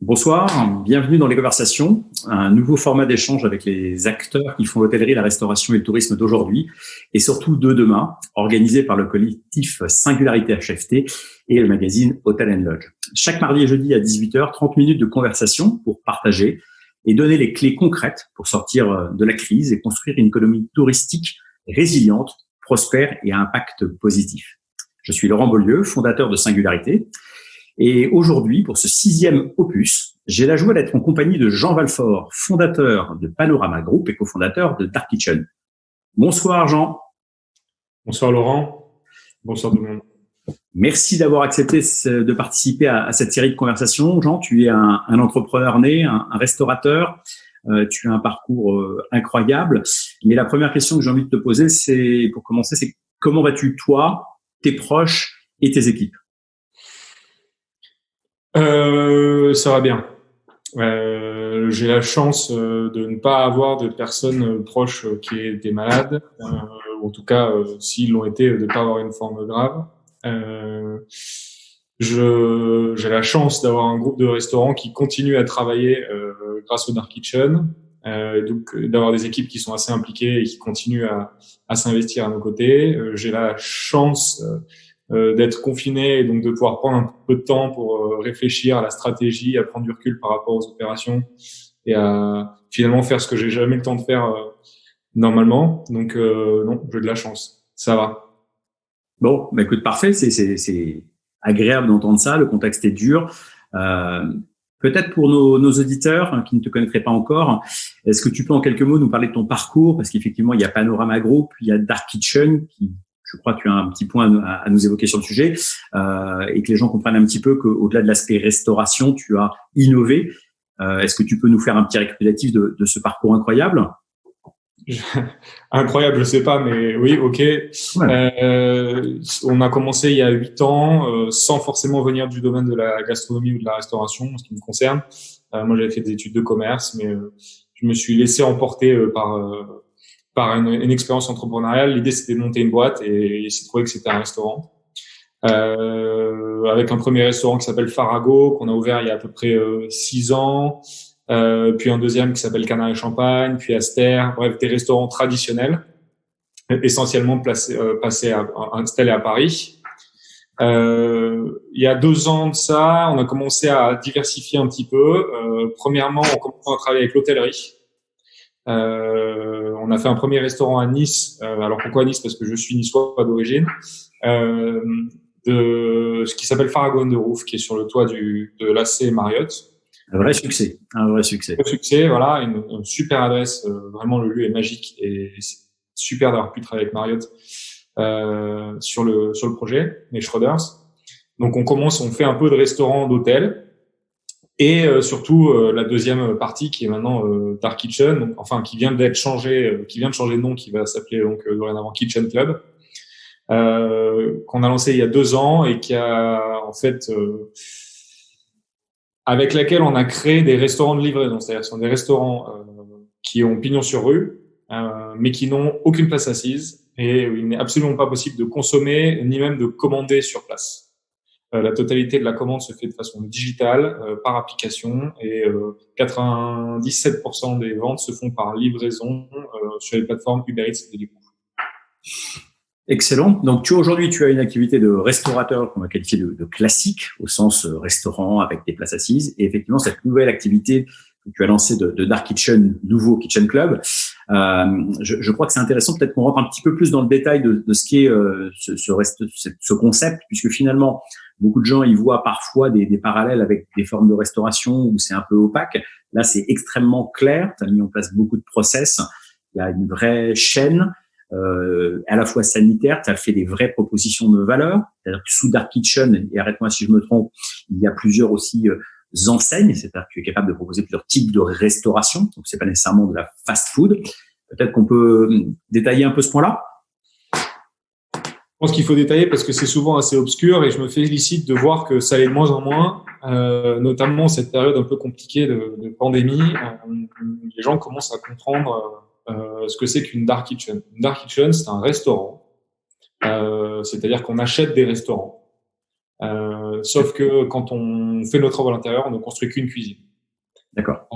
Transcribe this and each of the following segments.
Bonsoir, bienvenue dans Les Conversations, un nouveau format d'échange avec les acteurs qui font l'hôtellerie, la restauration et le tourisme d'aujourd'hui et surtout de demain, organisé par le collectif Singularité HFT et le magazine Hotel & Lodge. Chaque mardi et jeudi à 18h, 30 minutes de conversation pour partager et donner les clés concrètes pour sortir de la crise et construire une économie touristique résiliente, prospère et à impact positif. Je suis Laurent Beaulieu, fondateur de Singularité. Et aujourd'hui, pour ce 6e opus, j'ai la joie d'être en compagnie de Jean Valfort, fondateur de Panorama Group et cofondateur de Dark Kitchen. Bonsoir Jean. Bonsoir Laurent. Bonsoir tout le monde. Merci d'avoir accepté de participer à cette série de conversations. Jean, tu es un entrepreneur né, un restaurateur. Tu as un parcours incroyable. Mais la première question que j'ai envie de te poser, c'est, pour commencer, c'est comment vas-tu toi, tes proches et tes équipes? Ça va bien. J'ai la chance de ne pas avoir de personnes proches qui étaient malades, ou en tout cas, s'ils l'ont été, de ne pas avoir une forme grave. J'ai la chance d'avoir un groupe de restaurants qui continue à travailler grâce au Dark Kitchen, donc d'avoir des équipes qui sont assez impliquées et qui continuent à s'investir à nos côtés. J'ai la chance d'être confiné et donc de pouvoir prendre un peu de temps pour réfléchir à la stratégie, à prendre du recul par rapport aux opérations et à finalement faire ce que j'ai jamais le temps de faire normalement. Donc non, j'ai de la chance. Ça va. Bon, bah écoute, parfait. C'est agréable d'entendre ça. Le contexte est dur. Peut-être pour nos auditeurs qui ne te connaîtraient pas encore, est-ce que tu peux en quelques mots nous parler de ton parcours? Parce qu'effectivement, il y a Panorama Group, il y a Dark Kitchen qui, je crois que tu as un petit point à nous évoquer sur le sujet, et que les gens comprennent un petit peu qu'au-delà de l'aspect restauration, tu as innové. Est-ce que tu peux nous faire un petit récapitulatif de ce parcours incroyable? Incroyable, je sais pas, mais oui, ok. Ouais. On a commencé il y a 8 ans, sans forcément venir du domaine de la gastronomie ou de la restauration, en ce qui me concerne. Moi, j'avais fait des études de commerce, mais je me suis laissé emporter par une expérience entrepreneuriale. L'idée, c'était de monter une boîte et essayer de trouver que c'était un restaurant. Avec un premier restaurant qui s'appelle Farago, qu'on a ouvert il y a à peu près 6 ans. Puis un deuxième qui s'appelle Canard et Champagne, puis Aster. Bref, des restaurants traditionnels, essentiellement installés à Paris. Il y a 2 ans de ça, on a commencé à diversifier un petit peu. Premièrement, on commence à travailler avec l'hôtellerie. On a fait un premier restaurant à Nice. Alors pourquoi Nice? Parce que je suis niçois d'origine. De ce qui s'appelle Farago on the Roof, qui est sur le toit de l'AC Marriott. Un vrai succès. Un vrai succès, voilà, une super adresse. Vraiment, le lieu est magique et c'est super d'avoir pu travailler avec Marriott sur le projet, les Schroders. Donc on fait un peu de restaurant, d'hôtel. Et surtout la deuxième partie qui est maintenant Dark Kitchen, donc, enfin qui vient de changer de nom, qui va s'appeler donc dorénavant Kitchen Club, qu'on a lancé il y a 2 ans et qui a en fait avec laquelle on a créé des restaurants de livraison, c'est-à-dire ce sont des restaurants qui ont pignon sur rue, mais qui n'ont aucune place assise et il n'est absolument pas possible de consommer ni même de commander sur place. La totalité de la commande se fait de façon digitale, par application, et 97% des ventes se font par livraison sur les plateformes Uber Eats et Deliveroo. Excellent. Donc aujourd'hui, tu as une activité de restaurateur qu'on va qualifier de classique, au sens restaurant avec des places assises. Et effectivement, cette nouvelle activité que tu as lancée de Dark Kitchen, nouveau Kitchen Club, je crois que c'est intéressant peut-être qu'on rentre un petit peu plus dans le détail de ce qu'est ce concept, puisque finalement, beaucoup de gens y voient parfois des parallèles avec des formes de restauration où c'est un peu opaque. Là, c'est extrêmement clair. Tu as mis en place beaucoup de process. Il y a une vraie chaîne. À la fois sanitaire, tu as fait des vraies propositions de valeur. C'est-à-dire que sous Dark Kitchen, et arrête-moi si je me trompe, il y a plusieurs aussi enseignes, c'est-à-dire que tu es capable de proposer plusieurs types de restauration, donc c'est pas nécessairement de la fast-food. Peut-être qu'on peut détailler un peu ce point-là. Je pense qu'il faut détailler parce que c'est souvent assez obscur et je me félicite de voir que ça l'est de moins en moins, notamment cette période un peu compliquée de pandémie. Les gens commencent à comprendre ce que c'est qu'une Dark Kitchen. Une Dark Kitchen, c'est un restaurant. C'est-à-dire qu'on achète des restaurants. Sauf que quand on fait nos travaux à l'intérieur, on ne construit qu'une cuisine. D'accord.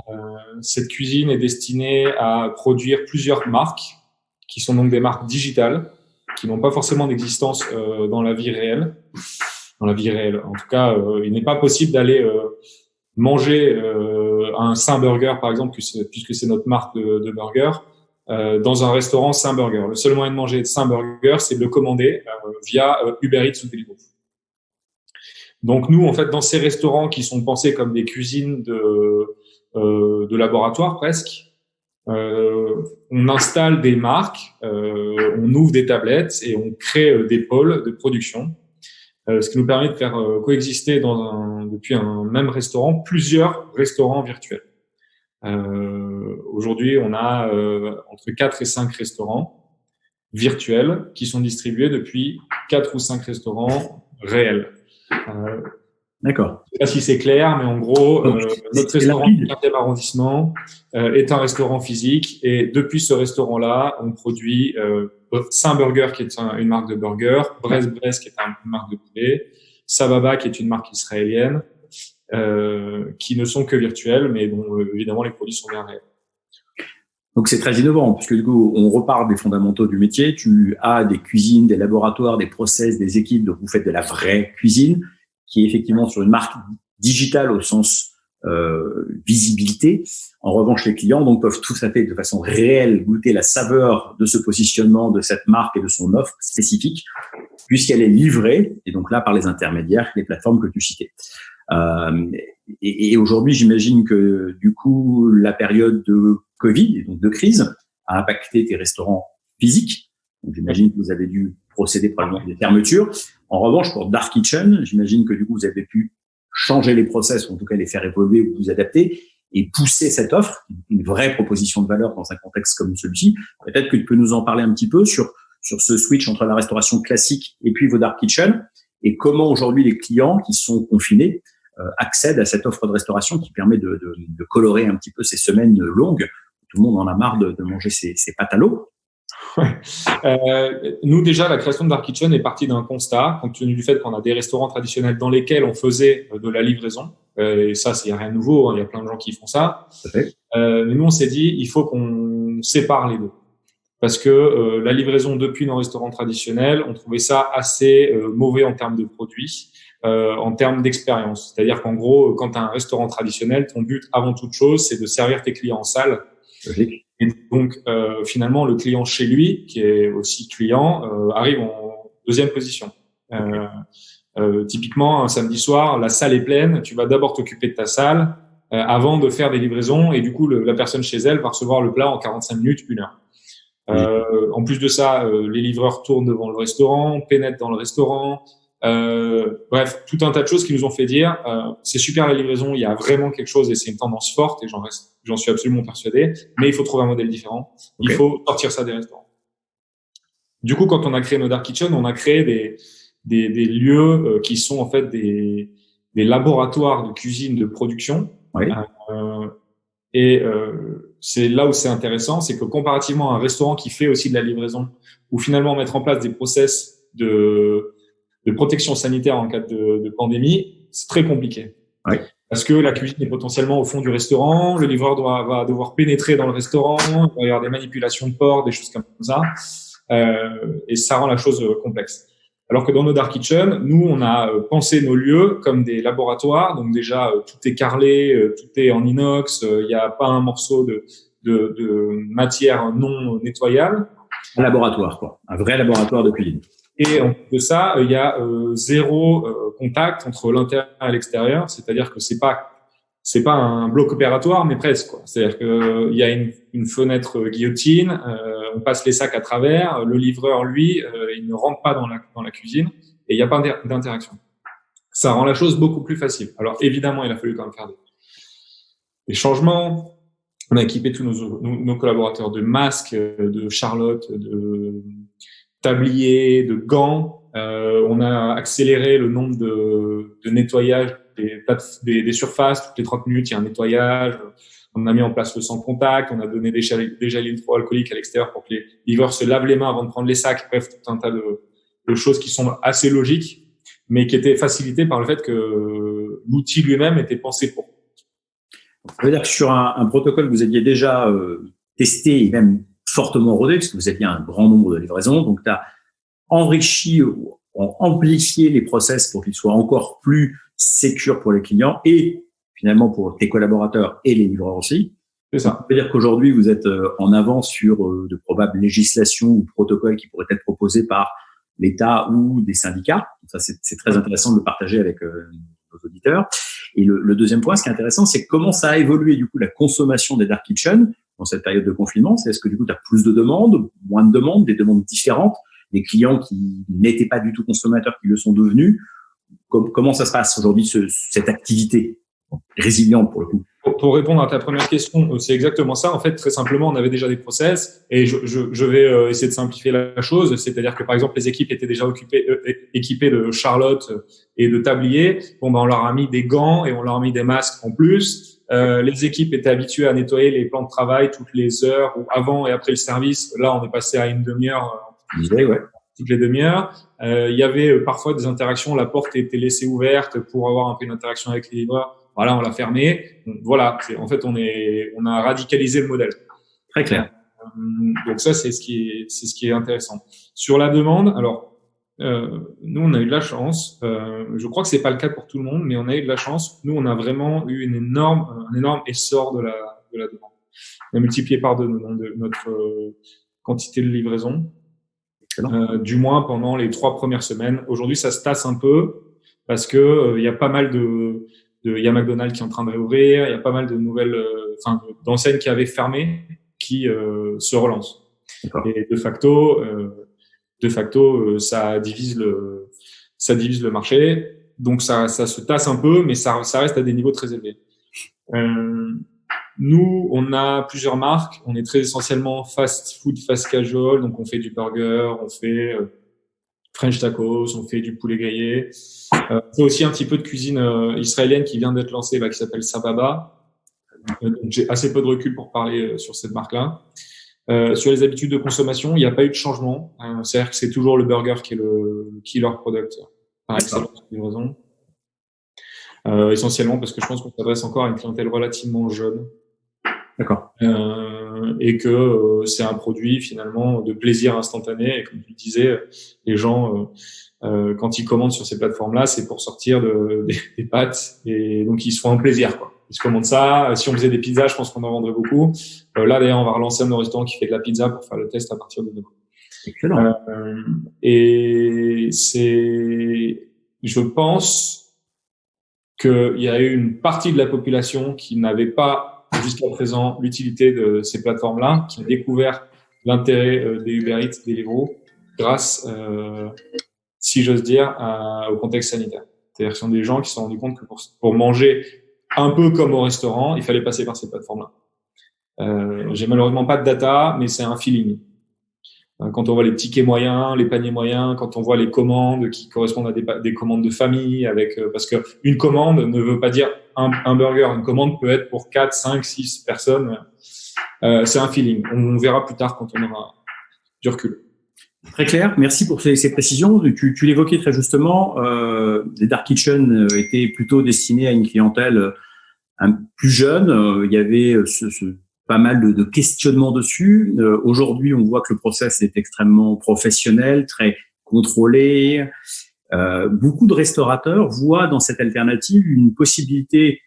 Cette cuisine est destinée à produire plusieurs marques, qui sont donc des marques digitales, qui n'ont pas forcément d'existence dans la vie réelle. Dans la vie réelle, en tout cas, il n'est pas possible d'aller manger un Saint Burger, par exemple, puisque c'est notre marque de burger, dans un restaurant Saint Burger. Le seul moyen de manger Saint Burger, c'est de le commander via Uber Eats ou Deliveroo. Donc nous, en fait, dans ces restaurants qui sont pensés comme des cuisines de laboratoire presque, on installe des marques, on ouvre des tablettes et on crée des pôles de production, ce qui nous permet de faire coexister depuis un même restaurant plusieurs restaurants virtuels. Aujourd'hui, on a entre 4 et 5 restaurants virtuels qui sont distribués depuis 4 ou 5 restaurants réels. D'accord. Je sais pas si c'est clair, mais en gros, notre restaurant du 15e arrondissement est un restaurant physique et depuis ce restaurant-là, on produit Saint Burger qui est une marque de burger, Brest qui est une marque de poulet, Sababa qui est une marque israélienne, qui ne sont que virtuels, mais dont évidemment les produits sont bien réels. Donc c'est très innovant, puisque du coup, on repart des fondamentaux du métier. Tu as des cuisines, des laboratoires, des process, des équipes, donc vous faites de la vraie cuisine, qui est effectivement sur une marque digitale au sens visibilité. En revanche, les clients donc peuvent tout à fait de façon réelle goûter la saveur de ce positionnement, de cette marque et de son offre spécifique, puisqu'elle est livrée, et donc là par les intermédiaires, les plateformes que tu citais. Et aujourd'hui, j'imagine que du coup, la période de Covid, et donc de crise, a impacté tes restaurants physiques. Donc, j'imagine que vous avez dû procéder probablement à des fermetures. En revanche, pour Dark Kitchen, j'imagine que du coup, vous avez pu changer les process, ou en tout cas les faire évoluer ou vous adapter, et pousser cette offre, une vraie proposition de valeur dans un contexte comme celui-ci. Peut-être que tu peux nous en parler un petit peu sur ce switch entre la restauration classique et puis vos Dark Kitchen, et comment aujourd'hui les clients qui sont confinés accèdent à cette offre de restauration qui permet de colorer un petit peu ces semaines longues. Tout le monde en a marre de manger ses pâtes à l'eau. Ouais. Nous, déjà, la création de Dark Kitchen est partie d'un constat, compte tenu du fait qu'on a des restaurants traditionnels dans lesquels on faisait de la livraison. Et ça, il n'y a rien de nouveau, hein, il y a plein de gens qui font ça. Mais nous, on s'est dit, il faut qu'on sépare les deux. Parce que la livraison depuis nos restaurants traditionnels, on trouvait ça assez mauvais en termes de produits, en termes d'expérience. C'est-à-dire qu'en gros, quand tu as un restaurant traditionnel, ton but, avant toute chose, c'est de servir tes clients en salle. Logique. Et donc, finalement, le client chez lui, qui est aussi client, arrive en deuxième position. Typiquement, un samedi soir, la salle est pleine. Tu vas d'abord t'occuper de ta salle avant de faire des livraisons. Et du coup, la personne chez elle va recevoir le plat en 45 minutes, 1 heure. En plus de ça, les livreurs tournent devant le restaurant, pénètrent dans le restaurant. Bref, tout un tas de choses qui nous ont fait dire c'est super la livraison, il y a vraiment quelque chose et c'est une tendance forte et j'en suis absolument persuadé, mais il faut trouver un modèle différent. Il faut sortir ça des restaurants. Du coup, quand on a créé nos Dark Kitchen, on a créé des lieux qui sont en fait des laboratoires de cuisine de production. Oui. C'est là où c'est intéressant, c'est que comparativement à un restaurant qui fait aussi de la livraison, ou finalement mettre en place des process de protection sanitaire en cas de pandémie, c'est très compliqué. Oui. Parce que la cuisine est potentiellement au fond du restaurant, le livreur va devoir pénétrer dans le restaurant, il va y avoir des manipulations de portes, des choses comme ça, et ça rend la chose complexe. Alors que dans nos Dark Kitchen, nous, on a pensé nos lieux comme des laboratoires, donc déjà tout est carrelé, tout est en inox, il n'y a pas un morceau de matière non nettoyable. Un laboratoire, quoi. Un vrai laboratoire de cuisine. Et en plus de ça, il y a zéro contact entre l'intérieur et l'extérieur, c'est-à-dire que c'est pas un bloc opératoire, mais presque, quoi. C'est-à-dire que il y a une fenêtre guillotine, on passe les sacs à travers, le livreur lui, il ne rentre pas dans la cuisine et il n'y a pas d'interaction. Ça rend la chose beaucoup plus facile. Alors évidemment, il a fallu quand même faire des changements. On a équipé tous nos collaborateurs de masques, de charlottes, de tabliers, de gants. On a accéléré le nombre de nettoyage des surfaces. Toutes les 30 minutes, il y a un nettoyage. On a mis en place le sans contact. On a donné des gels hydroalcooliques à l'extérieur pour que les livreurs se lavent les mains avant de prendre les sacs. Bref, tout un tas de choses qui sont assez logiques. mais qui était facilité par le fait que l'outil lui-même était pensé pour. Ça veut dire que sur un protocole que vous aviez déjà testé et même fortement rodé, parce que vous aviez un grand nombre de livraisons, donc tu as enrichi ou amplifié les process pour qu'ils soient encore plus sécures pour les clients et finalement pour tes collaborateurs et les livreurs aussi. C'est ça. Ça veut dire qu'aujourd'hui, vous êtes en avance sur de probables législations ou protocoles qui pourraient être proposés par l'État ou des syndicats. Ça, c'est très intéressant de le partager avec nos auditeurs. Et le deuxième point, ce qui est intéressant, c'est comment ça a évolué du coup la consommation des dark kitchen dans cette période de confinement. C'est est-ce que du coup, tu as plus de demandes, moins de demandes, des demandes différentes, des clients qui n'étaient pas du tout consommateurs qui le sont devenus. Comment ça se passe aujourd'hui, cette activité résiliente pour le coup? Pour répondre à ta première question, c'est exactement ça. En fait, très simplement, on avait déjà des process et je vais essayer de simplifier la chose. C'est-à-dire que, par exemple, les équipes étaient déjà équipées de charlottes et de tabliers. Bon, ben, on leur a mis des gants et on leur a mis des masques en plus. Les équipes étaient habituées à nettoyer les plans de travail toutes les heures ou avant et après le service. Là, on est passé à une demi-heure. Ouais. Toutes les demi-heures. Il y avait parfois des interactions. La porte était laissée ouverte pour avoir un peu une interaction avec les livreurs. Voilà, on l'a fermé. Donc, voilà. En fait, on a radicalisé le modèle. Très clair. Donc ça, c'est ce qui est intéressant. Sur la demande, alors, nous, on a eu de la chance. Je crois que c'est pas le cas pour tout le monde, mais on a eu de la chance. Nous, on a vraiment eu un énorme essor de la demande. On a multiplié par deux notre quantité de livraison. Du moins pendant les 3 premières semaines. Aujourd'hui, ça se tasse un peu parce que il y a pas mal il y a McDonald's qui est en train de réouvrir, il y a pas mal de nouvelles, d'enseignes qui avaient fermé qui se relancent. D'accord. Et de facto, ça divise le marché. Donc ça se tasse un peu, mais ça reste à des niveaux très élevés. Nous, on a plusieurs marques. On est très essentiellement fast food, fast casual. Donc, on fait du burger, on fait French tacos, on fait du poulet grillé. On fait aussi un petit peu de cuisine israélienne qui vient d'être lancée, qui s'appelle Sababa. Donc, j'ai assez peu de recul pour parler sur cette marque-là. Sur les habitudes de consommation, il n'y a pas eu de changement. C'est-à-dire que c'est toujours le burger qui est le killer product par excellence de livraison. Essentiellement parce que je pense qu'on s'adresse encore à une clientèle relativement jeune. D'accord. Et que c'est un produit finalement de plaisir instantané. Et comme tu le disais, les gens, quand ils commandent sur ces plateformes-là, c'est pour sortir des pâtes et donc ils se font un plaisir, quoi. Ils se commandent ça. Si on faisait des pizzas, je pense qu'on en vendrait beaucoup. Là, d'ailleurs, on va relancer un restaurant qui fait de la pizza pour faire le test à partir de demain. Excellent. Et je pense qu'il y a eu une partie de la population qui n'avait pas jusqu'à présent l'utilité de ces plateformes-là, qui ont découvert l'intérêt des Uber Eats, des Deliveroo, grâce, si j'ose dire, au contexte sanitaire. C'est-à-dire que ce sont des gens qui se sont rendus compte que pour manger un peu comme au restaurant, il fallait passer par ces plateformes-là. J'ai malheureusement pas de data, mais c'est un feeling. Quand on voit les tickets moyens, les paniers moyens, quand on voit les commandes qui correspondent à des commandes de famille, parce que une commande ne veut pas dire un burger. Une commande peut être pour 4, 5, 6 personnes. C'est un feeling. On verra plus tard quand on aura du recul. Très clair. Merci pour ces précisions. Tu l'évoquais très justement. Les dark kitchen étaient plutôt destinés à une clientèle plus jeune. Il y avait pas mal de questionnements dessus. Aujourd'hui, on voit que le process est extrêmement professionnel, très contrôlé. Beaucoup de restaurateurs voient dans cette alternative une possibilité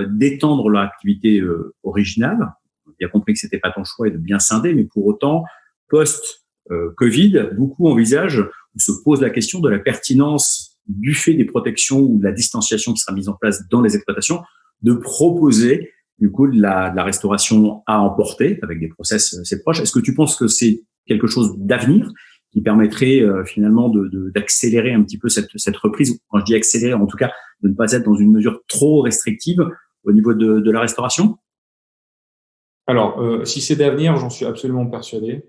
d'étendre leur activité originale. On a bien compris que c'était pas ton choix et de bien scinder, mais pour autant, post-Covid, beaucoup envisagent ou se posent la question de la pertinence du fait des protections ou de la distanciation qui sera mise en place dans les exploitations, de proposer du coup de la restauration à emporter avec des process assez proches. Est-ce que tu penses que c'est quelque chose d'avenir qui permettrait finalement d'accélérer un petit peu cette reprise? Quand je dis accélérer, en tout cas, de ne pas être dans une mesure trop restrictive au niveau de la restauration? Alors, si c'est d'avenir, j'en suis absolument persuadé.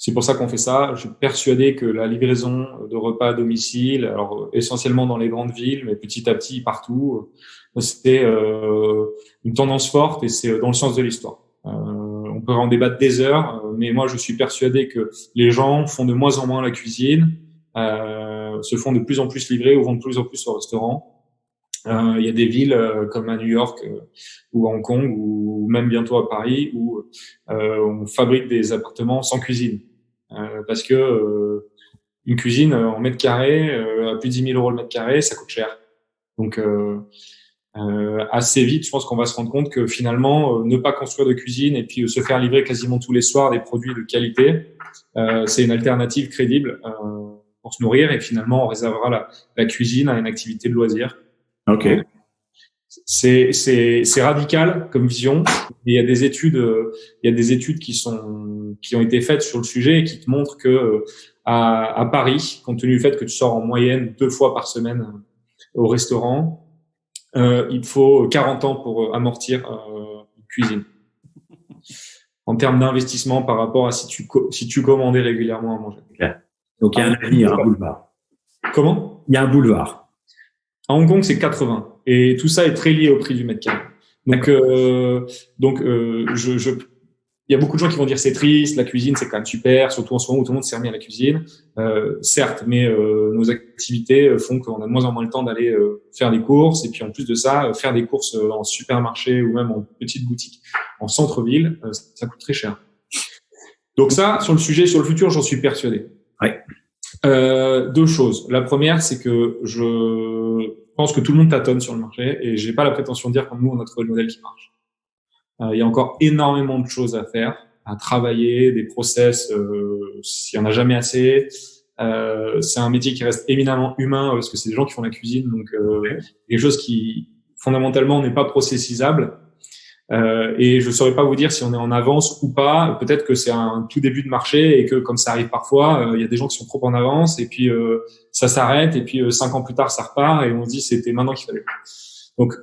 C'est pour ça qu'on fait ça. Je suis persuadé que la livraison de repas à domicile, alors essentiellement dans les grandes villes, mais petit à petit partout, c'est une tendance forte et c'est dans le sens de l'histoire. On peut en débattre des heures, mais moi je suis persuadé que les gens font de moins en moins la cuisine, se font de plus en plus livrer ou vont de plus en plus au restaurant. Il y a des villes comme à New York ou à Hong Kong ou même bientôt à Paris où on fabrique des appartements sans cuisine parce que une cuisine en mètre carré à plus de 10 000 € le mètre carré, ça coûte cher. Donc assez vite, je pense qu'on va se rendre compte que finalement ne pas construire de cuisine et puis se faire livrer quasiment tous les soirs des produits de qualité, c'est une alternative crédible pour se nourrir et finalement on réservera la cuisine à une activité de loisir. Ok. C'est radical comme vision. Il y a des études qui ont été faites sur le sujet et qui te montrent que à Paris, compte tenu du fait que tu sors en moyenne 2 fois par semaine au restaurant, il te faut 40 ans pour amortir une cuisine. En termes d'investissement par rapport à si tu commandais régulièrement à manger. Okay. Donc il y a un avenir, un boulevard. Comment? Il y a un boulevard. À Hong Kong, c'est 80. Et tout ça est très lié au prix du mètre carré. Donc, il y a beaucoup de gens qui vont dire c'est triste, la cuisine c'est quand même super, surtout en ce moment où tout le monde s'est remis à la cuisine. Certes, mais nos activités font qu'on a de moins en moins le temps d'aller faire des courses. Et puis en plus de ça, faire des courses en supermarché ou même en petite boutique en centre-ville, ça coûte très cher. Donc ça, sur le futur, j'en suis persuadé. Ouais. 2 choses. La première, c'est que je pense que tout le monde tâtonne sur le marché et j'ai pas la prétention de dire que nous, on a trouvé le modèle qui marche. Il y a encore énormément de choses à faire, à travailler, des process, s'il y en a jamais assez. C'est un métier qui reste éminemment humain parce que c'est des gens qui font la cuisine, donc des choses qui fondamentalement n'est pas processisable. Et je saurais pas vous dire si on est en avance ou pas. Peut-être que c'est un tout début de marché et que comme ça arrive parfois, il y a des gens qui sont trop en avance et puis ça s'arrête et puis 5 ans plus tard ça repart et on se dit c'était maintenant qu'il fallait. Donc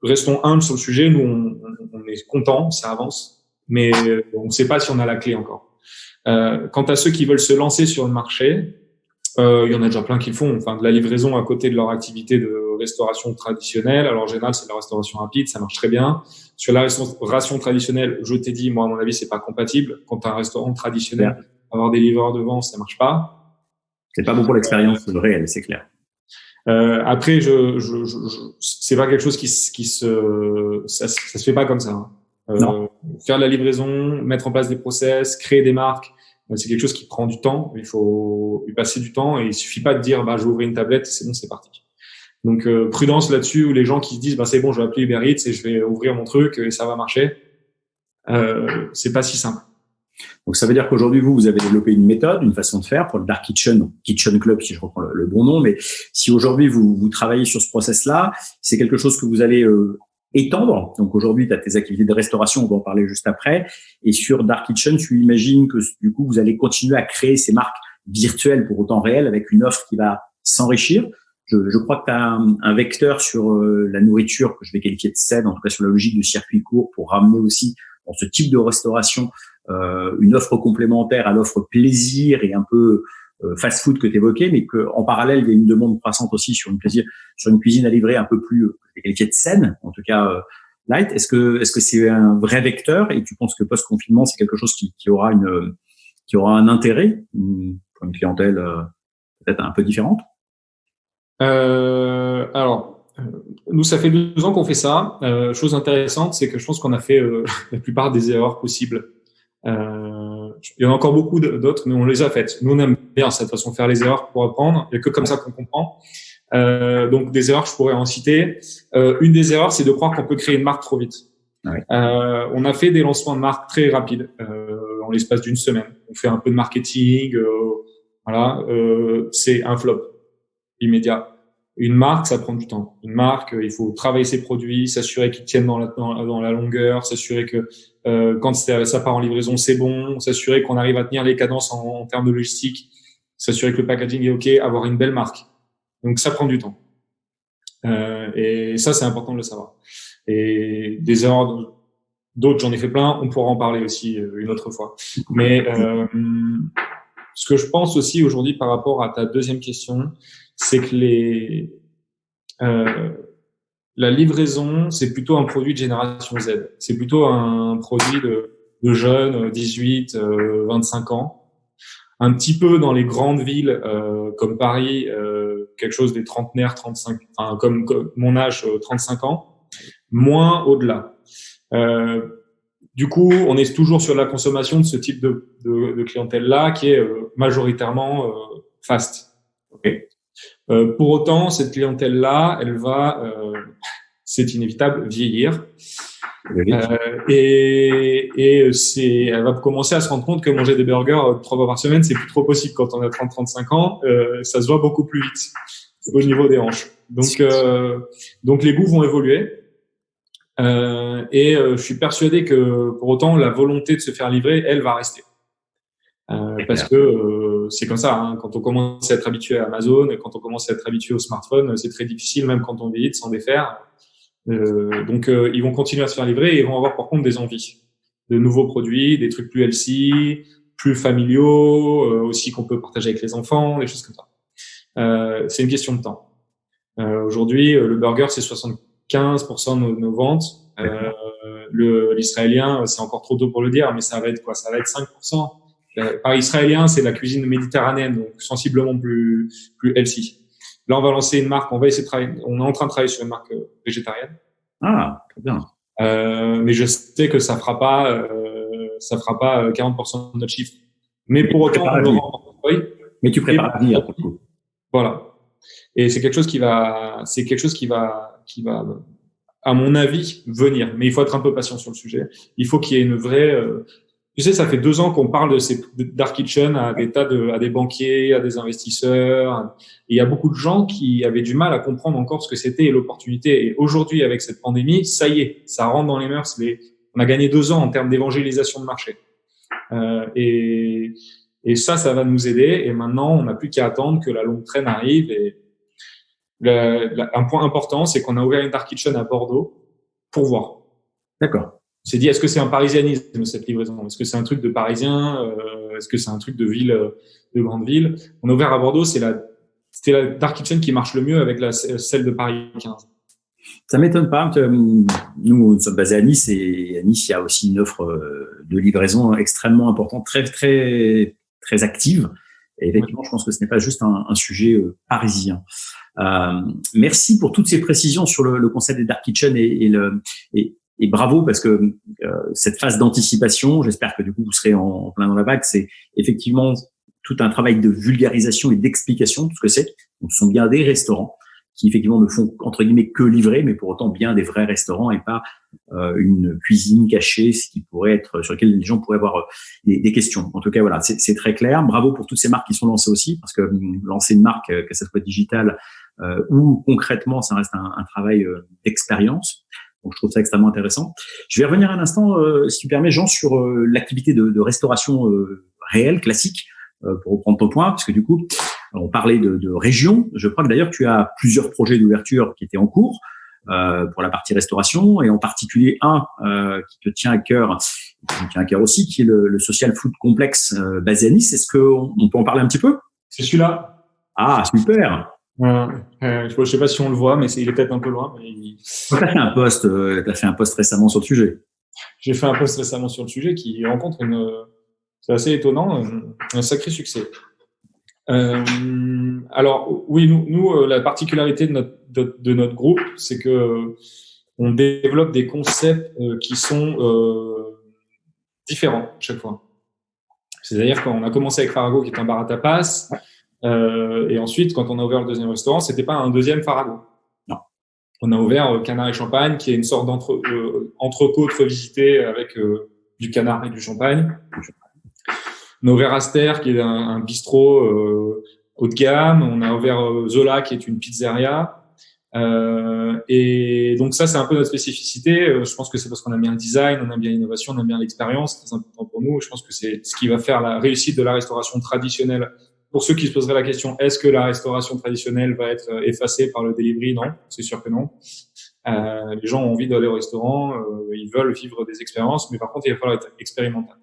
restons humbles sur le sujet. Nous on est contents, ça avance, mais on ne sait pas si on a la clé encore. Quant à ceux qui veulent se lancer sur le marché, il y en a déjà plein qui le font. Enfin, de la livraison à côté de leur activité de restauration traditionnelle. Alors en général, c'est de la restauration rapide, ça marche très bien. Sur la restauration traditionnelle, je t'ai dit, moi à mon avis, c'est pas compatible. Quand tu as un restaurant traditionnel, avoir des livreurs devant, ça marche pas. C'est pas bon pour l'expérience réelle, c'est clair. Après, c'est pas quelque chose ça se fait pas comme ça. Hein. Faire de la livraison, mettre en place des process, créer des marques, c'est quelque chose qui prend du temps. Il faut y passer du temps et il suffit pas de dire, je vais ouvrir une tablette, c'est bon, c'est parti. Donc prudence là-dessus, où les gens qui se disent, c'est bon, je vais appeler Uber Eats et je vais ouvrir mon truc et ça va marcher. C'est pas si simple. Donc ça veut dire qu'aujourd'hui vous avez développé une méthode, une façon de faire pour le Dark Kitchen, donc Kitchen Club si je reprends le bon nom, mais si aujourd'hui vous travaillez sur ce process-là, c'est quelque chose que vous allez étendre. Donc aujourd'hui tu as tes activités de restauration, on va en parler juste après, et sur Dark Kitchen tu imagines que du coup vous allez continuer à créer ces marques virtuelles pour autant réelles avec une offre qui va s'enrichir. Je crois que tu as un vecteur sur la nourriture que je vais qualifier de saine, en tout cas sur la logique de circuit court pour ramener aussi dans ce type de restauration une offre complémentaire à l'offre plaisir et un peu fast-food que tu évoquais, mais qu'en parallèle, il y a une demande croissante aussi sur une cuisine à livrer un peu plus qualifiée de saine, en tout cas light. Est-ce que c'est un vrai vecteur et tu penses que post-confinement, c'est quelque chose qui aura un intérêt pour une clientèle peut-être un peu différente? Alors, nous, ça fait 2 ans qu'on fait ça. Chose intéressante, c'est que je pense qu'on a fait la plupart des erreurs possibles. Il y en a encore beaucoup d'autres, mais on les a faites. Nous, on aime bien cette façon de faire les erreurs pour apprendre. Il n'y a que comme ça qu'on comprend. Donc, des erreurs, je pourrais en citer. Une des erreurs, c'est de croire qu'on peut créer une marque trop vite. Ouais. On a fait des lancements de marques très rapides en l'espace d'1 semaine. On fait un peu de marketing. C'est un flop immédiat. Une marque, ça prend du temps. Une marque, il faut travailler ses produits, s'assurer qu'ils tiennent dans la longueur, s'assurer que quand ça part en livraison, c'est bon, s'assurer qu'on arrive à tenir les cadences en termes de logistique, s'assurer que le packaging est OK, avoir une belle marque. Donc, ça prend du temps. Et ça, c'est important de le savoir. Et des erreurs d'autres, j'en ai fait plein. On pourra en parler aussi une autre fois. Mais ce que je pense aussi aujourd'hui par rapport à ta deuxième question, c'est que la livraison, c'est plutôt un produit de génération Z. C'est plutôt un produit de jeunes, 18, 25 ans. un petit peu dans les grandes villes comme Paris, quelque chose des trentenaires, 35, enfin, comme mon âge, 35 ans, moins au-delà. Du coup, on est toujours sur la consommation de ce type de clientèle-là qui est majoritairement fast. Okay. Pour autant, cette clientèle-là, elle va, c'est inévitable, vieillir. Elle va commencer à se rendre compte que manger des burgers 3 fois par semaine, c'est plus trop possible quand on a 30-35 ans. Ça se voit beaucoup plus vite au niveau des hanches. Donc les goûts vont évoluer. Je suis persuadé que pour autant la volonté de se faire livrer, elle va rester. Parce que c'est comme ça, hein, quand on commence à être habitué à Amazon, quand on commence à être habitué au smartphone, c'est très difficile, même quand on vieillit, de s'en défaire. Donc ils vont continuer à se faire livrer et ils vont avoir par contre des envies de nouveaux produits, des trucs plus healthy, plus familiaux, aussi qu'on peut partager avec les enfants, des choses comme ça. C'est une question de temps. Aujourd'hui, le burger, c'est 75% de nos ventes. L'israélien, c'est encore trop tôt pour le dire, mais ça va être quoi? Ça va être 5%. Par israélien, c'est la cuisine méditerranéenne, donc sensiblement plus healthy. Là, on va lancer une marque. On va essayer de travailler. On est en train de travailler sur une marque végétarienne. Ah, très bien. Mais je sais que ça fera pas 40% de notre chiffre. Mais pour autant, on le rend. Oui. Mais tu prépares l'avenir. Voilà. Et c'est quelque chose qui va, à mon avis, venir. Mais il faut être un peu patient sur le sujet. Il faut qu'il y ait une vraie. Tu sais, ça fait 2 ans qu'on parle de ces dark kitchen à des banquiers, à des investisseurs. Et il y a beaucoup de gens qui avaient du mal à comprendre encore ce que c'était et l'opportunité. Et aujourd'hui, avec cette pandémie, ça y est, ça rentre dans les mœurs. On a gagné 2 ans en termes d'évangélisation de marché. Et ça va nous aider. Et maintenant, on n'a plus qu'à attendre que la longue traîne arrive. Et un point important, c'est qu'on a ouvert une dark kitchen à Bordeaux pour voir. D'accord. On s'est dit, est-ce que c'est un parisianisme, cette livraison? Est-ce que c'est un truc de parisien? Est-ce que c'est un truc de ville, de grande ville? On a ouvert à Bordeaux, c'était la dark kitchen qui marche le mieux avec celle de Paris 15. Ça m'étonne pas. Nous sommes basés à Nice et à Nice, il y a aussi une offre de livraison extrêmement importante, très, très, très active. Et effectivement, je pense que ce n'est pas juste un sujet parisien. Merci pour toutes ces précisions sur le concept des dark kitchen et bravo parce que cette phase d'anticipation, j'espère que du coup vous serez en plein dans la vague, c'est effectivement tout un travail de vulgarisation et d'explication de ce que c'est. Donc, ce sont bien des restaurants qui effectivement ne font entre guillemets que livrer, mais pour autant bien des vrais restaurants et pas une cuisine cachée, ce qui pourrait être sur lequel les gens pourraient avoir des questions. En tout cas, voilà, c'est très clair. Bravo pour toutes ces marques qui sont lancées aussi, parce que lancer une marque, que ça soit digitale ou concrètement, ça reste un travail d'expérience. Donc, je trouve ça extrêmement intéressant. Je vais revenir un instant, si tu permets, Jean, sur l'activité de restauration réelle, classique, pour reprendre ton point, parce que du coup, on parlait de région. Je crois que d'ailleurs, tu as plusieurs projets d'ouverture qui étaient en cours pour la partie restauration, et en particulier un qui te tient à cœur, qui me tient à cœur aussi, qui est le Social Food Complex basé à Nice. Est-ce qu'on peut en parler un petit peu? C'est celui-là. Ah, super. Je sais pas si on le voit, mais il est peut-être un peu loin. Mais t'as fait un post récemment sur le sujet. J'ai fait un post récemment sur le sujet qui rencontre c'est assez étonnant, un sacré succès. Alors oui, nous la particularité de notre groupe, c'est que on développe des concepts qui sont différents chaque fois. C'est-à-dire qu'on a commencé avec Farago, qui est un bar à tapas. Et ensuite, quand on a ouvert le deuxième restaurant, c'était pas un deuxième Farago. Non. On a ouvert Canard et Champagne, qui est une sorte d'entrecôte revisité avec du canard et du champagne. On a ouvert Aster, qui est un bistrot haut de gamme. On a ouvert Zola, qui est une pizzeria. Et donc ça, c'est un peu notre spécificité. Je pense que c'est parce qu'on aime bien le design, on aime bien l'innovation, on aime bien l'expérience. C'est très important pour nous. Je pense que c'est ce qui va faire la réussite de la restauration traditionnelle. Pour ceux qui se poseraient la question, est-ce que la restauration traditionnelle va être effacée par le delivery? Non, c'est sûr que non. Les gens ont envie d'aller au restaurant, ils veulent vivre des expériences, mais par contre, il va falloir être expérimental.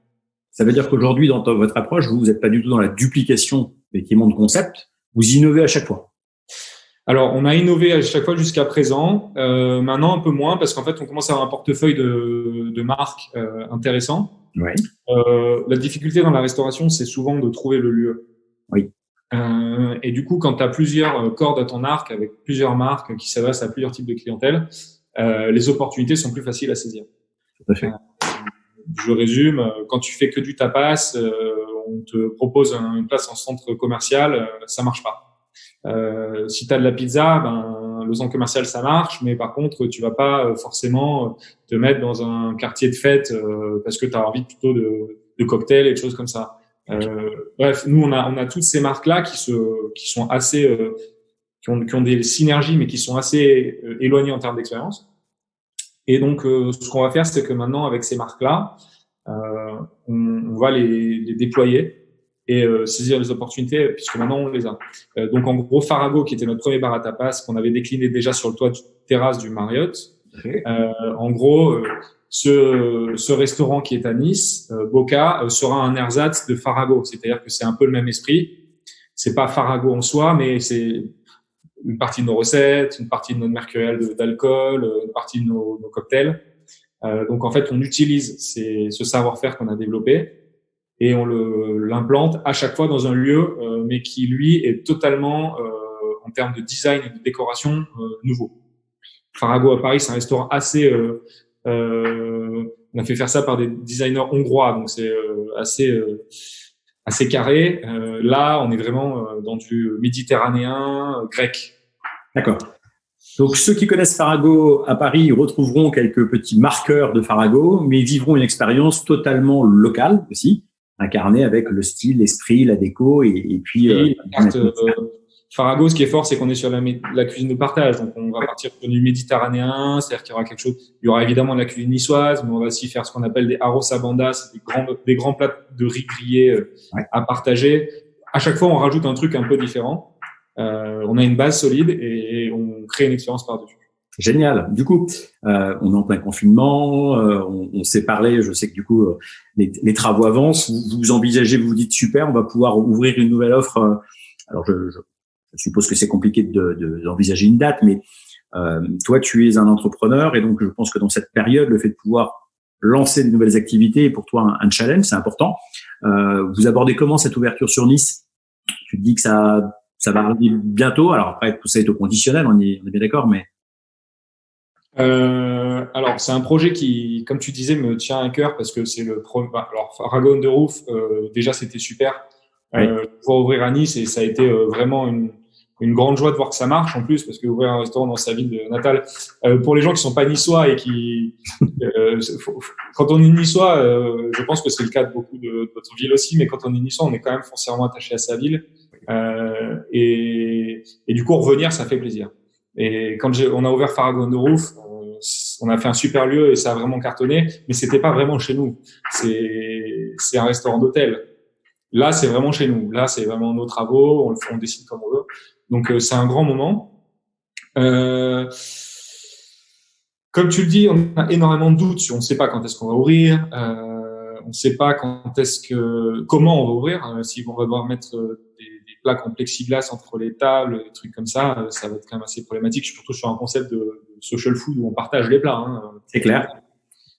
Ça veut dire qu'aujourd'hui, dans votre approche, vous n'êtes pas du tout dans la duplication effectivement de concepts, vous innovez à chaque fois. Alors, on a innové à chaque fois jusqu'à présent. Maintenant, un peu moins, parce qu'en fait, on commence à avoir un portefeuille de marques intéressant. Oui. La difficulté dans la restauration, c'est souvent de trouver le lieu. Oui. Et du coup, quand tu as plusieurs cordes à ton arc avec plusieurs marques qui s'adressent à plusieurs types de clientèle, les opportunités sont plus faciles à saisir. Tout à fait. Je résume, quand tu fais que du tapas, on te propose une place en centre commercial, ça marche pas. Si tu as de la pizza, le centre commercial ça marche, mais par contre tu vas pas forcément te mettre dans un quartier de fête parce que tu as envie plutôt de cocktails et de choses comme ça. Bref, nous on a toutes ces marques là qui sont assez qui ont des synergies mais qui sont assez éloignées en termes d'expérience. Et donc ce qu'on va faire, c'est que maintenant avec ces marques là, on va les déployer et saisir les opportunités puisque maintenant on les a. Donc en gros, Farago, qui était notre premier bar à tapas, qu'on avait décliné déjà sur le toit de terrasse du Marriott. Okay. En gros, ce restaurant qui est à Nice, Boca, sera un ersatz de Farago, c'est-à-dire que c'est un peu le même esprit. C'est pas Farago en soi, mais c'est une partie de nos recettes, une partie de notre mercurial d'alcool, une partie de nos cocktails. Donc en fait, on utilise ce savoir-faire qu'on a développé et on l'implante à chaque fois dans un lieu, mais qui lui est totalement en termes de design et de décoration nouveau. Farago à Paris, c'est un restaurant assez on a fait faire ça par des designers hongrois, donc c'est assez carré. Là, on est vraiment dans du méditerranéen grec. D'accord. Donc, ceux qui connaissent Farago à Paris retrouveront quelques petits marqueurs de Farago, mais vivront une expérience totalement locale aussi, incarnée avec le style, l'esprit, la déco et puis Farago, ce qui est fort, c'est qu'on est sur la cuisine de partage. Donc, on va partir sur du méditerranéen, c'est-à-dire qu'il y aura quelque chose. Il y aura évidemment de la cuisine niçoise, mais on va aussi faire ce qu'on appelle des arroz a bandas, des grands plats de riz grillé à partager. À chaque fois, on rajoute un truc un peu différent. On a une base solide et on crée une expérience par-dessus. Génial. Du coup, on est en plein confinement, on s'est parlé, je sais que du coup, les travaux avancent, vous envisagez, vous vous dites super, on va pouvoir ouvrir une nouvelle offre. Alors, je suppose que c'est compliqué d'envisager une date, mais toi, tu es un entrepreneur et donc je pense que dans cette période, le fait de pouvoir lancer de nouvelles activités est pour toi un challenge, c'est important. Vous abordez comment cette ouverture sur Nice? Tu te dis que ça va arriver bientôt. Alors après, tout ça est au conditionnel, on est bien d'accord, mais alors c'est un projet qui, comme tu disais, me tient à cœur parce que c'est le premier. Alors Farago on the Roof, déjà c'était super. Pouvoir ouvrir à Nice et ça a été vraiment une grande joie de voir que ça marche en plus parce que ouvrir un restaurant dans sa ville natale, pour les gens qui sont pas niçois et qui quand on est niçois, je pense que c'est le cas de beaucoup de votre ville aussi, mais quand on est niçois, on est quand même foncièrement attaché à sa ville et du coup revenir, ça fait plaisir. Et quand on a ouvert Farago on the Roof, on a fait un super lieu et ça a vraiment cartonné, mais c'était pas vraiment chez nous. C'est un restaurant d'hôtel. Là, c'est vraiment chez nous. Là, c'est vraiment nos travaux. On décide comme on veut. Donc, c'est un grand moment. Comme tu le dis, on a énormément de doutes. On ne sait pas quand est-ce qu'on va ouvrir. On ne sait pas comment on va ouvrir. Si on va devoir mettre des plaques en plexiglas entre les tables, des trucs comme ça, ça va être quand même assez problématique. Surtout sur un concept de social food où on partage les plats. C'est clair.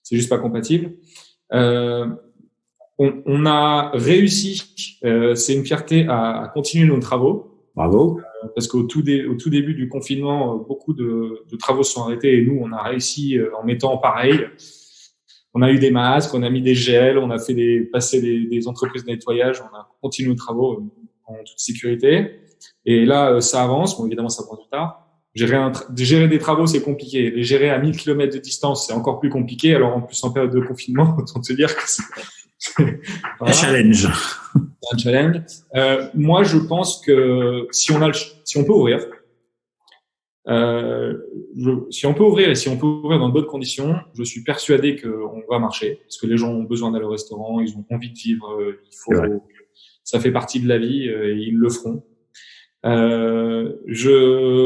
C'est juste pas compatible. On a réussi, c'est une fierté à continuer nos travaux. Bravo. Parce qu'au tout début du confinement, beaucoup de travaux se sont arrêtés et nous, on a réussi en mettant pareil. On a eu des masques, on a mis des gels, on a fait passer des entreprises de nettoyage, on a continué nos travaux en toute sécurité. Et là, ça avance. Bon, évidemment, ça prend du temps. Gérer des travaux, c'est compliqué. Les gérer à 1000 km de distance, c'est encore plus compliqué. Alors, en plus, en période de confinement, autant te dire que c'est un challenge. Un challenge. Moi, je pense que si on peut ouvrir, si on peut ouvrir et si on peut ouvrir dans de bonnes conditions, je suis persuadé qu'on va marcher parce que les gens ont besoin d'aller au restaurant, ils ont envie de vivre, ça fait partie de la vie et ils le feront.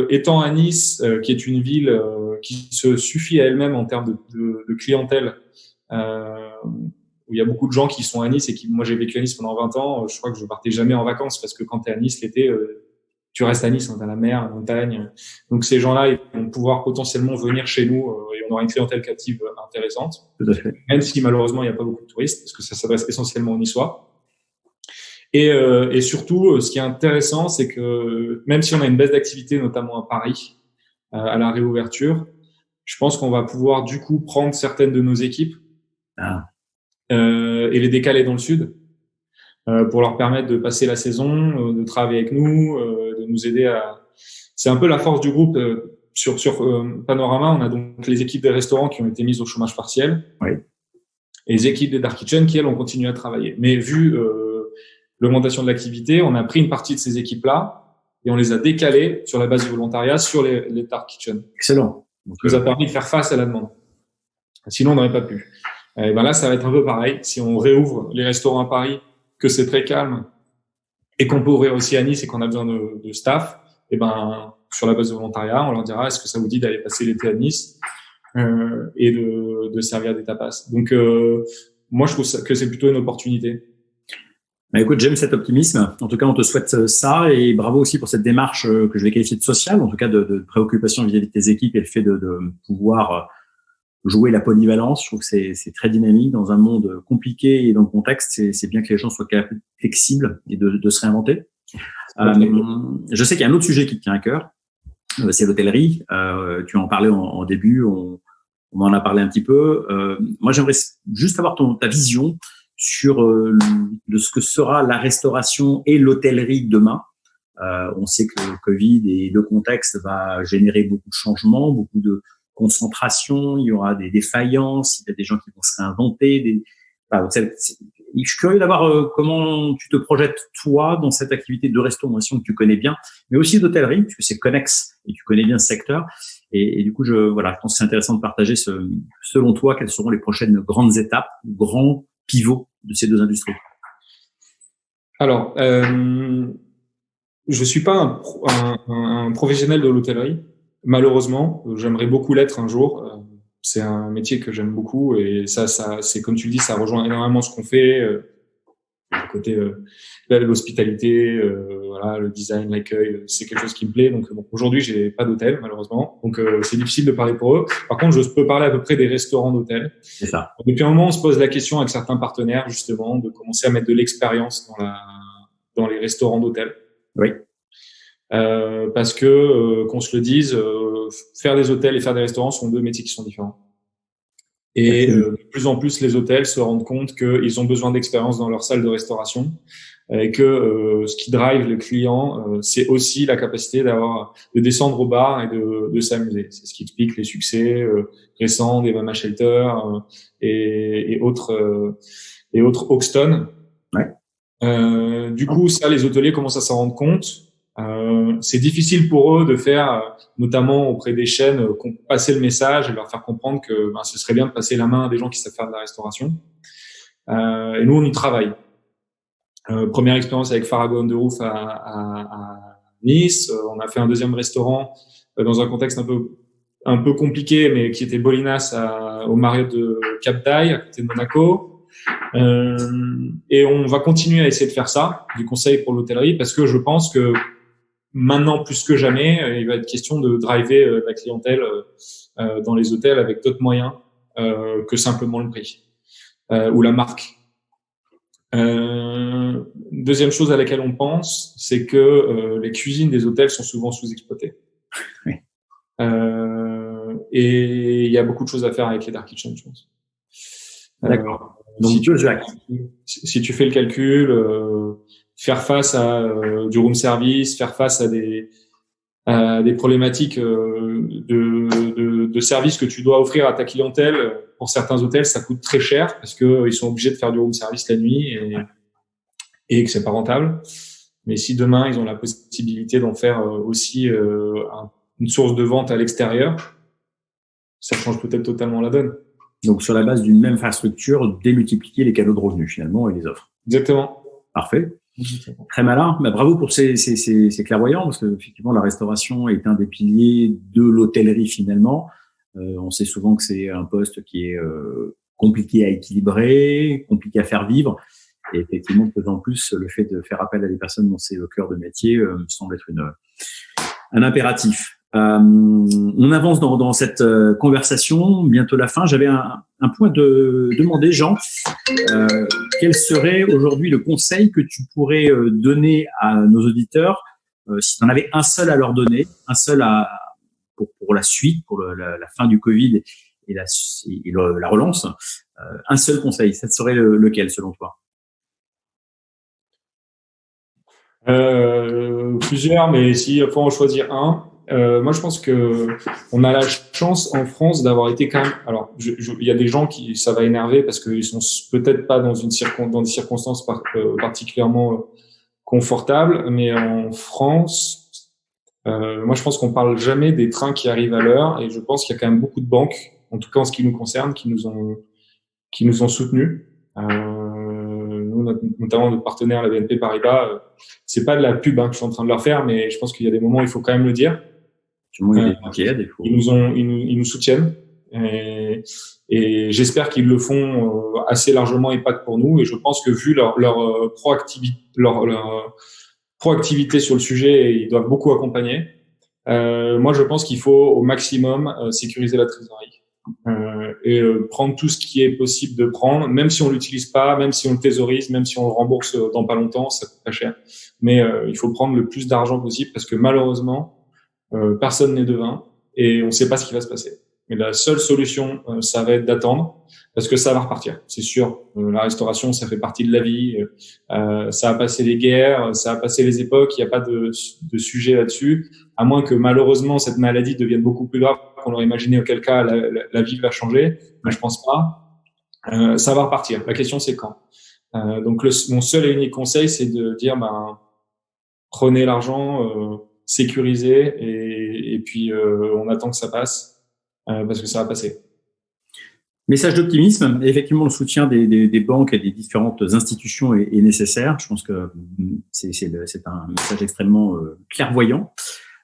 Étant à Nice, qui est une ville qui se suffit à elle-même en termes de clientèle, où il y a beaucoup de gens qui sont à Nice et moi j'ai vécu à Nice pendant 20 ans, je crois que je partais jamais en vacances parce que quand tu es à Nice l'été, tu restes à Nice, hein, t'as la mer, la montagne. Donc ces gens-là, ils vont pouvoir potentiellement venir chez nous et on aura une clientèle captive intéressante. Tout à fait. Même si malheureusement il n'y a pas beaucoup de touristes, parce que ça s'adresse essentiellement aux Niçois. Et surtout, ce qui est intéressant, c'est que même si on a une baisse d'activité, notamment à Paris, à la réouverture, je pense qu'on va pouvoir du coup prendre certaines de nos équipes et les décaler dans le sud pour leur permettre de passer la saison, de travailler avec nous, de nous aider à. C'est un peu la force du groupe. Sur Panorama, on a donc les équipes des restaurants qui ont été mises au chômage partiel, oui, et les équipes des Dark Kitchen qui elles ont continué à travailler. Mais vu l'augmentation de l'activité, on a pris une partie de ces équipes-là et on les a décalées sur la base du volontariat sur les Dark Kitchen. Excellent. Donc, ça nous a permis de faire face à la demande. Sinon, on n'aurait pas pu. Et ben là, ça va être un peu pareil. Si on réouvre les restaurants à Paris, que c'est très calme et qu'on peut ouvrir aussi à Nice et qu'on a besoin de staff, et ben sur la base de volontariat, on leur dira est-ce que ça vous dit d'aller passer l'été à Nice et de servir des tapas. Donc moi, je trouve que c'est plutôt une opportunité. Bah, écoute, j'aime cet optimisme. En tout cas, on te souhaite ça et bravo aussi pour cette démarche que je vais qualifier de sociale, en tout cas de préoccupation vis-à-vis de tes équipes et le fait de pouvoir jouer la polyvalence. Je trouve que c'est très dynamique dans un monde compliqué et dans le contexte, c'est bien que les gens soient capables flexibles et de se réinventer. Je sais qu'il y a un autre sujet qui te tient à cœur, c'est l'hôtellerie. Tu en parlais en début, on en a parlé un petit peu. Moi, j'aimerais juste avoir ta vision sur de ce que sera la restauration et l'hôtellerie demain. On sait que le Covid et le contexte va générer beaucoup de changements, beaucoup de concentration, il y aura des défaillances, il y a des gens qui vont se réinventer. Je suis curieux d'avoir comment tu te projettes, toi, dans cette activité de restauration que tu connais bien, mais aussi d'hôtellerie, puisque c'est connexe et tu connais bien ce secteur. Et du coup, je pense que c'est intéressant de partager selon toi, quelles seront les prochaines grandes étapes, grands pivots de ces deux industries. Alors, je suis pas un professionnel de l'hôtellerie. Malheureusement, j'aimerais beaucoup l'être un jour. C'est un métier que j'aime beaucoup et ça, c'est comme tu le dis, ça rejoint énormément ce qu'on fait. Le côté l'hospitalité, voilà, le design, l'accueil, c'est quelque chose qui me plaît. Donc bon, aujourd'hui, j'ai pas d'hôtel malheureusement, donc c'est difficile de parler pour eux. Par contre, je peux parler à peu près des restaurants d'hôtel. C'est ça. Depuis un moment, on se pose la question avec certains partenaires justement de commencer à mettre de l'expérience dans les restaurants d'hôtel. Oui. Parce que qu'on se le dise, faire des hôtels et faire des restaurants sont deux métiers qui sont différents. Et de plus en plus, les hôtels se rendent compte qu'ils ont besoin d'expérience dans leur salle de restauration et que ce qui drive le client, c'est aussi la capacité de descendre au bar et de s'amuser. C'est ce qui explique les succès récents des Mama Shelter et autres Hoxton. Ouais. Du coup, ça, les hôteliers commencent à s'en rendre compte. C'est difficile pour eux de faire, notamment auprès des chaînes, passer le message et leur faire comprendre que ce serait bien de passer la main à des gens qui savent faire de la restauration. Et nous, on y travaille. Première expérience avec Farago on the Roof à Nice. On a fait un deuxième restaurant dans un contexte un peu compliqué, mais qui était Bolinas au Marriott de Cap d'Aille, à côté de Monaco. Et on va continuer à essayer de faire ça, du conseil pour l'hôtellerie, parce que je pense que maintenant, plus que jamais, il va être question de driver la clientèle dans les hôtels avec d'autres moyens que simplement le prix ou la marque. Deuxième chose à laquelle on pense, c'est que les cuisines des hôtels sont souvent sous-exploitées. Oui. Et il y a beaucoup de choses à faire avec les dark kitchens, je pense. D'accord. Donc, si tu fais le calcul, faire face à du room service, faire face à des problématiques de service que tu dois offrir à ta clientèle, pour certains hôtels, ça coûte très cher parce que ils sont obligés de faire du room service la nuit et que c'est pas rentable. Mais si demain ils ont la possibilité d'en faire aussi une source de vente à l'extérieur, ça change peut-être totalement la donne. Donc, sur la base d'une même infrastructure, démultiplier les canaux de revenus, finalement, et les offres. Exactement. Parfait. Très malin. Bah, bravo pour ces clairvoyants, parce que, effectivement, la restauration est un des piliers de l'hôtellerie, finalement. On sait souvent que c'est un poste qui est compliqué à équilibrer, compliqué à faire vivre. Et effectivement, de plus en plus, le fait de faire appel à des personnes dont c'est le cœur de métier me semble être un impératif. On avance dans cette conversation, bientôt la fin. J'avais un point de demander, Jean, quel serait aujourd'hui le conseil que tu pourrais donner à nos auditeurs si tu en avais un seul à leur donner, un seul pour la suite, pour la fin du Covid et la relance, un seul conseil, ça serait lequel selon toi? Plusieurs, mais s'il faut en choisir un, moi je pense que on a la chance en France d'avoir été quand même. Alors, il y a des gens qui ça va énerver parce qu'ils sont peut-être pas dans dans des circonstances particulièrement confortables, mais en France, moi je pense qu'on parle jamais des trains qui arrivent à l'heure, et je pense qu'il y a quand même beaucoup de banques, en tout cas en ce qui nous concerne, qui nous ont soutenus. Nous, notamment notre partenaire, la BNP Paribas, c'est pas de la pub que je suis en train de leur faire, mais je pense qu'il y a des moments où il faut quand même le dire. Ils nous soutiennent, et j'espère qu'ils le font assez largement et pas que pour nous. Et je pense que vu leur proactivité sur le sujet, ils doivent beaucoup accompagner. Moi, je pense qu'il faut au maximum sécuriser la trésorerie. Et prendre tout ce qui est possible de prendre, même si on l'utilise pas, même si on le thésaurise, même si on le rembourse dans pas longtemps, ça coûte pas cher. Mais il faut prendre le plus d'argent possible, parce que malheureusement, personne n'est devin et on sait pas ce qui va se passer. Mais la seule solution, ça va être d'attendre, parce que ça va repartir, c'est sûr. La restauration, ça fait partie de la vie. Ça a passé les guerres, ça a passé les époques. Il n'y a pas de sujet là-dessus, à moins que malheureusement cette maladie devienne beaucoup plus grave qu'on l'aurait imaginé, auquel cas la vie va changer. Mais je pense pas. Ça va repartir. La question, c'est quand. Donc mon seul et unique conseil, c'est de dire, prenez l'argent, sécurisez, et puis on attend que ça passe, parce que ça va passer. Message d'optimisme. Effectivement, le soutien des banques et des différentes institutions est nécessaire. Je pense que c'est un message extrêmement clairvoyant.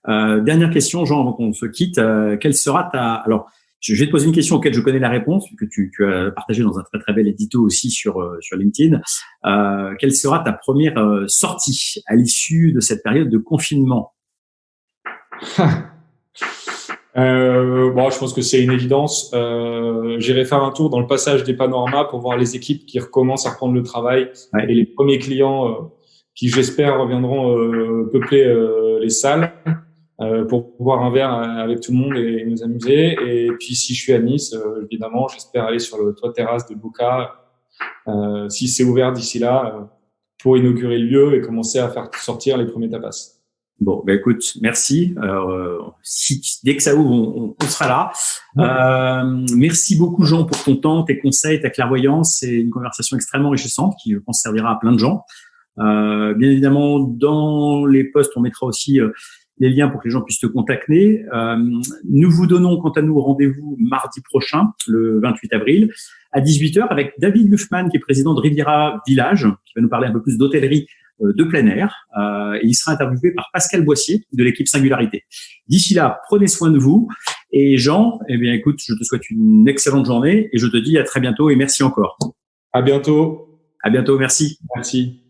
Dernière question, Jean, avant qu'on se quitte. Quelle sera alors, je vais te poser une question auquel je connais la réponse, que tu as partagé dans un très très bel édito aussi sur LinkedIn. Quelle sera ta première sortie à l'issue de cette période de confinement? Je pense que c'est une évidence. J'irai faire un tour dans le passage des panoramas pour voir les équipes qui recommencent à reprendre le travail, et les premiers clients qui, j'espère, reviendront peupler les salles pour boire un verre avec tout le monde et nous amuser. Et puis, si je suis à Nice, évidemment, j'espère aller sur le toit terrasse de Boca, si c'est ouvert d'ici là, pour inaugurer le lieu et commencer à faire sortir les premiers tapas. Bon, écoute, merci. Dès que ça ouvre, on sera là. Merci beaucoup, Jean, pour ton temps, tes conseils, ta clairvoyance. C'est une conversation extrêmement enrichissante qui, je pense, servira à plein de gens. Bien évidemment, dans les posts, on mettra aussi les liens pour que les gens puissent te contacter. Nous vous donnons, quant à nous, rendez-vous mardi prochain, le 28 avril, à 18h, avec David Lufman, qui est président de Riviera Village, qui va nous parler un peu plus d'hôtellerie de plein air, et il sera interviewé par Pascal Boissier de l'équipe Singularité. D'ici là, prenez soin de vous. Et Jean, écoute, je te souhaite une excellente journée et je te dis à très bientôt et merci encore. À bientôt. À bientôt, merci. Merci.